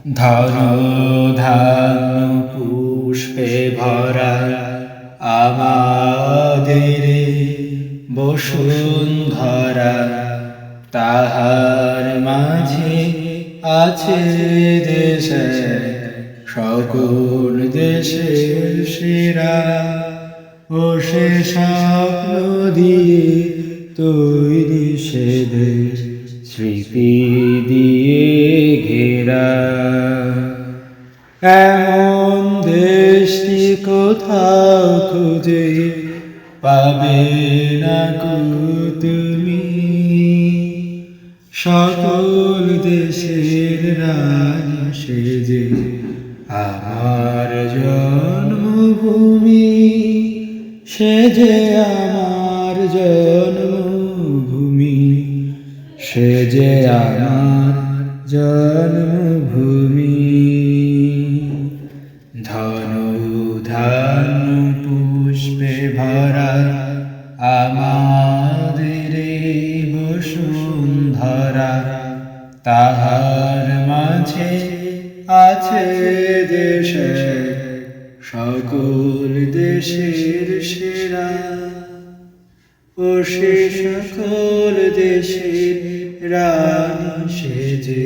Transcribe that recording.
ধন ধান্য পুষ্পে ভরা আমাদের বসুন্ধরা, তাহার মাঝে আছে দেশে সকল দেশের সেরা। ও সে স্বপ্ন দিয়ে তৈরি সে দেশ, স্মৃতি দিয়ে ঘেরা। এমন দেশটি কোথাও খুঁজে পাবে না কো তুমি, সকল দেশের রানী সেজে আমার জন্মভূমি, সেজে আমার জন্মভূমি, সেজে আমার জন্মভূমি। ধন ধান্য পুষ্পে ভরা আমাদের বসুন্ধরা, তাহার মাঝে আছে দেশে সকল দেশের সেরা। ও সে সকল দেশের রানী সেজে